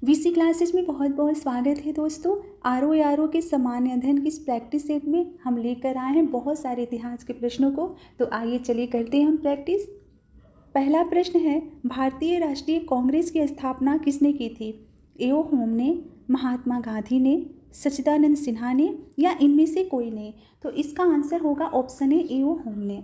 VC classes में बहुत बहुत स्वागत है दोस्तों। आरओ के सामान्य अध्ययन की इस प्रैक्टिस सेट में हम लेकर आए हैं बहुत सारे इतिहास के प्रश्नों को। तो आइए चलिए करते हैं हम प्रैक्टिस। पहला प्रश्न है, भारतीय राष्ट्रीय कांग्रेस की स्थापना किसने की थी? एओ होम ने, महात्मा गांधी ने, सच्चिदानंद सिन्हा ने या इनमें से कोई ने? तो इसका आंसर होगा ऑप्शन ए, एओ होम ने।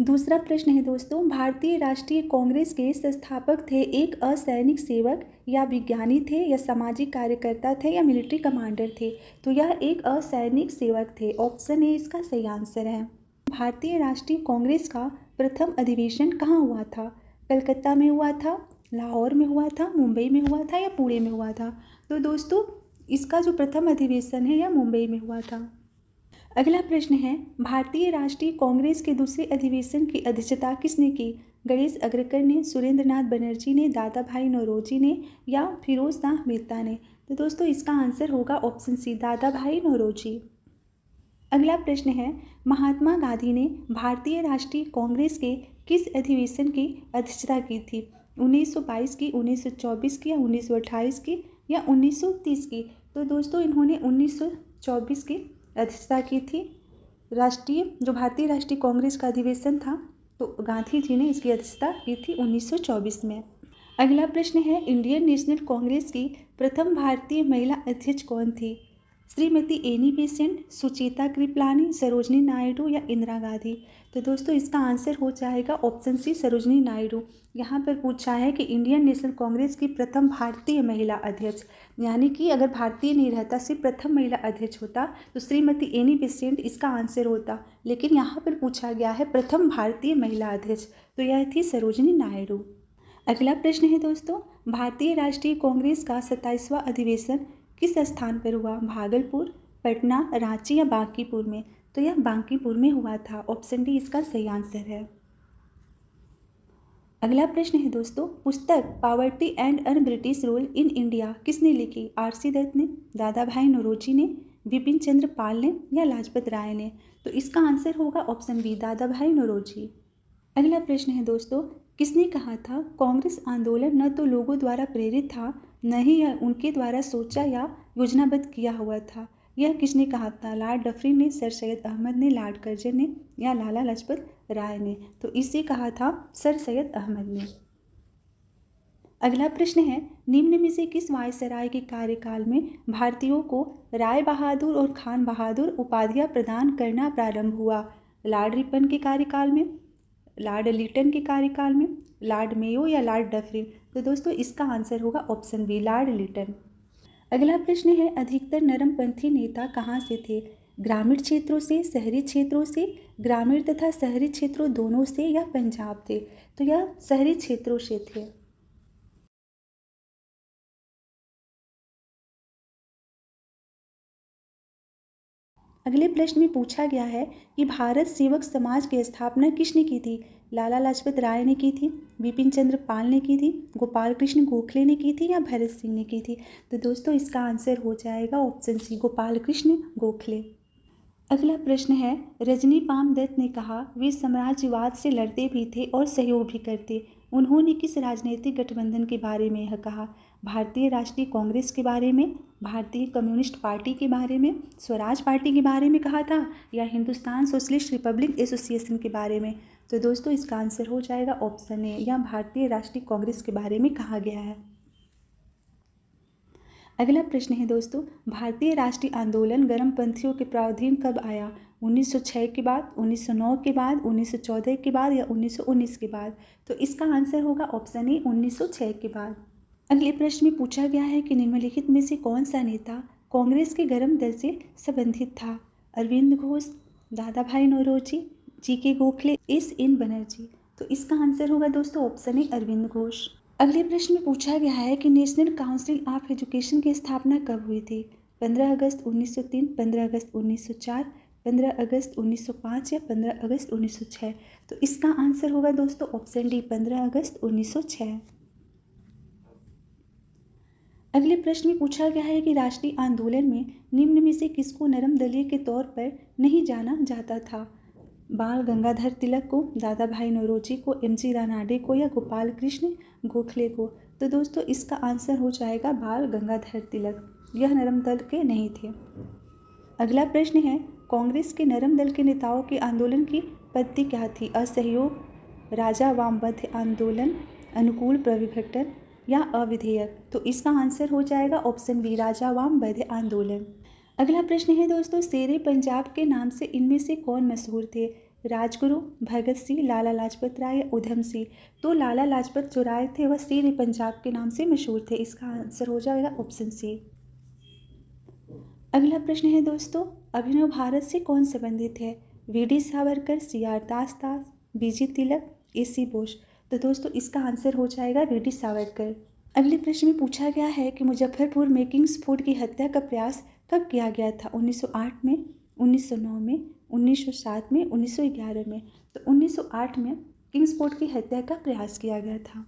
दूसरा प्रश्न है दोस्तों, भारतीय राष्ट्रीय कांग्रेस के संस्थापक थे एक असैनिक सेवक या विज्ञानी थे या सामाजिक कार्यकर्ता थे या मिलिट्री कमांडर थे? तो यह एक असैनिक सेवक थे। ऑप्शन ए इसका सही आंसर है। भारतीय राष्ट्रीय कांग्रेस का प्रथम अधिवेशन कहाँ हुआ था? कलकत्ता में हुआ था, लाहौर में हुआ था, मुंबई में हुआ था या पुणे में हुआ था? तो दोस्तों इसका जो प्रथम अधिवेशन है यह मुंबई में हुआ था। अगला प्रश्न है, भारतीय राष्ट्रीय कांग्रेस के दूसरे अधिवेशन की अध्यक्षता किसने की? गणेश अग्रकर ने, सुरेंद्र नाथ बनर्जी ने, दादा भाई नौरोजी ने या फिरोज शाह मेहता ने? तो दोस्तों इसका आंसर होगा ऑप्शन सी, दादा भाई नौरोजी। अगला प्रश्न है, महात्मा गांधी ने भारतीय राष्ट्रीय कांग्रेस के किस अधिवेशन की अध्यक्षता की थी? 1922 की, 1924 की या 1928 की या 1930 की? तो दोस्तों इन्होंने 1924 की अध्यक्षता की थी। भारतीय राष्ट्रीय कांग्रेस का अधिवेशन था तो गांधी जी ने इसकी अध्यक्षता की थी 1924 में। अगला प्रश्न है, इंडियन नेशनल कांग्रेस की प्रथम भारतीय महिला अध्यक्ष कौन थी? श्रीमती एनी बेसेंट, सुचेता कृपलानी, सरोजनी नायडू या इंदिरा गांधी? तो दोस्तों इसका आंसर हो जाएगा ऑप्शन सी, सरोजनी नायडू। यहाँ पर पूछा है कि इंडियन नेशनल कांग्रेस की प्रथम भारतीय महिला अध्यक्ष, यानी कि अगर भारतीय नहीं रहता, सिर्फ प्रथम महिला अध्यक्ष होता तो श्रीमती एनी बेसेंट इसका आंसर होता, लेकिन यहाँ पर पूछा गया है प्रथम भारतीय महिला अध्यक्ष, तो यह थी सरोजनी नायडू। अगला प्रश्न है दोस्तों, भारतीय राष्ट्रीय कांग्रेस का 27वां अधिवेशन किस स्थान पर हुआ? भागलपुर, पटना, रांची या बांकीपुर में? तो यह बांकीपुर में हुआ था। ऑप्शन डी इसका सही आंसर है। अगला प्रश्न है दोस्तों, पुस्तक poverty and un British rule in India किसने लिखी? आरसी दत्त ने, दादा भाई नौरोजी ने, विपिन चंद्र पाल ने या लाजपत राय ने? तो इसका आंसर होगा ऑप्शन बी, दादा भाई नौरोजी। अगला प्रश्न है दोस्तों, किसने कहा था कांग्रेस आंदोलन न तो लोगों द्वारा प्रेरित था, न ही यह उनके द्वारा सोचा या योजनाबद्ध किया हुआ था? यह किसने कहा था? लॉर्ड डफरिन ने, सर सैयद अहमद ने, लॉर्ड कर्जन ने या लाला लाजपत राय ने? तो इसे कहा था सर सैयद अहमद ने। अगला प्रश्न है, निम्न में से किस वायसराय के कार्यकाल में भारतीयों को राय बहादुर और खान बहादुर उपाधियां प्रदान करना प्रारंभ हुआ? लॉर्ड रिपन के कार्यकाल में, लॉर्ड लिटन के कार्यकाल में, लॉर्ड मेयो या लॉर्ड डफरिन? तो दोस्तों इसका आंसर होगा ऑप्शन बी, लॉर्ड लिटन। अगला प्रश्न है, अधिकतर नरमपंथी नेता कहाँ से थे? ग्रामीण क्षेत्रों से, शहरी क्षेत्रों से, ग्रामीण तथा शहरी क्षेत्रों दोनों से या पंजाब थे? तो यह शहरी क्षेत्रों से थे। अगले प्रश्न में पूछा गया है कि भारत सेवक समाज की स्थापना किसने की थी? लाला लाजपत राय ने की थी, विपिन चंद्र पाल ने की थी, गोपाल कृष्ण गोखले ने की थी या भगत सिंह ने की थी? तो दोस्तों इसका आंसर हो जाएगा ऑप्शन सी, गोपाल कृष्ण गोखले। अगला प्रश्न है, रजनी पाम दत्त ने कहा वे साम्राज्यवाद से लड़ते भी थे और सहयोग भी करते। उन्होंने किस राजनीतिक गठबंधन के बारे में यह कहा? भारतीय राष्ट्रीय कांग्रेस के बारे में, भारतीय कम्युनिस्ट पार्टी के बारे में, स्वराज पार्टी के बारे में कहा था या हिंदुस्तान सोशलिस्ट रिपब्लिक एसोसिएशन के बारे में? तो दोस्तों इसका आंसर हो जाएगा ऑप्शन ए, या भारतीय राष्ट्रीय कांग्रेस के बारे में कहा गया है। अगला प्रश्न है दोस्तों, भारतीय राष्ट्रीय आंदोलन गर्मपंथियों के प्रावधान कब आया? 1906 के बाद, 1909 के बाद, 1914 के बाद या 1919 के बाद? तो इसका आंसर होगा ऑप्शन ए, 1906 के बाद। अगले प्रश्न में पूछा गया है कि निम्नलिखित में से कौन सा नेता कांग्रेस के गर्म दल से संबंधित था? अरविंद घोष, दादा भाई नौरोजी, जी.के. गोखले, एस.एन. बनर्जी? तो इसका आंसर होगा दोस्तों ऑप्शन ए, अरविंद घोष। अगले प्रश्न में पूछा गया है कि नेशनल काउंसिल ऑफ एजुकेशन की स्थापना कब हुई थी? 15 अगस्त 1903, 15 अगस्त 1904, 15 अगस्त 1905 या 15 अगस्त 1906? तो इसका आंसर होगा दोस्तों ऑप्शन डी, 15 अगस्त 1906। अगले प्रश्न में पूछा गया है कि राष्ट्रीय आंदोलन में निम्न में से किसको नरम दलीय के तौर पर नहीं जाना जाता था? बाल गंगाधर तिलक को, दादा भाई नौरोजी को, एम.जी. रानाडे को या गोपाल कृष्ण गोखले को? तो दोस्तों इसका आंसर हो जाएगा बाल गंगाधर तिलक। यह नरम दल के नहीं थे। अगला प्रश्न है, कांग्रेस के नरम दल के नेताओं के आंदोलन की पद्धति क्या थी? असहयोग, राजा वामपंथी आंदोलन, अनुकूल प्रविघटन या अविधेयक? तो इसका आंसर हो जाएगा ऑप्शन बी, राजा वामपंथी आंदोलन। अगला प्रश्न है दोस्तों, शेरे पंजाब के नाम से इनमें से कौन मशहूर थे? राजगुरु, भगत सिंह, लाला लाजपत राय या उधम सिंह? तो लाला लाजपत जो राय थे वह शेरे पंजाब के नाम से मशहूर थे। इसका आंसर हो जाएगा ऑप्शन सी। अगला प्रश्न है दोस्तों, अभिनव भारत से कौन संबंधित है? वी.डी. सावरकर, सी.आर. दास, बी.जी. तिलक, ए.सी. बोस? तो दोस्तों इसका आंसर हो जाएगा वी.डी. सावरकर। अगले प्रश्न में पूछा गया है कि मुजफ्फरपुर में किंग्सफोर्ड की हत्या का प्रयास कब किया गया था? 1908 में, 1909 में, 1907 में, 1911 में? तो 1908 में किंग्सफोर्ड की हत्या का प्रयास किया गया था।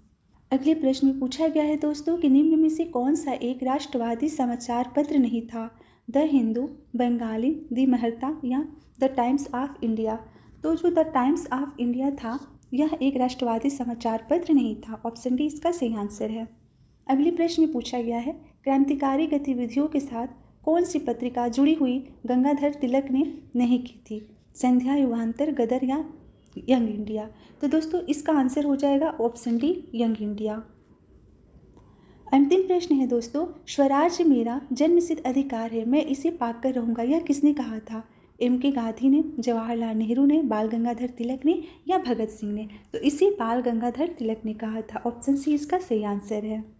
अगले प्रश्न में पूछा गया है दोस्तों कि निम्न में से कौन सा एक राष्ट्रवादी समाचार पत्र नहीं था? द हिंदू, बंगाली, द महर्ता या द टाइम्स ऑफ इंडिया? तो जो द टाइम्स ऑफ इंडिया था यह एक राष्ट्रवादी समाचार पत्र नहीं था। ऑप्शन डी इसका सही आंसर है। अगले प्रश्न में पूछा गया है, क्रांतिकारी गतिविधियों के साथ कौन सी पत्रिका जुड़ी हुई गंगाधर तिलक ने नहीं की थी? संध्या, युगांतर, गदर या यंग इंडिया? तो दोस्तों इसका आंसर हो जाएगा ऑप्शन डी, यंग इंडिया। अंतिम प्रश्न है दोस्तों, स्वराज्य मेरा जन्मसिद्ध अधिकार है, मैं इसे पाकर रहूँगा, यह किसने कहा था? M.K. गांधी ने, जवाहरलाल नेहरू ने, बाल गंगाधर तिलक ने या भगत सिंह ने? तो इसे बाल गंगाधर तिलक ने कहा था। ऑप्शन सी इसका सही आंसर है।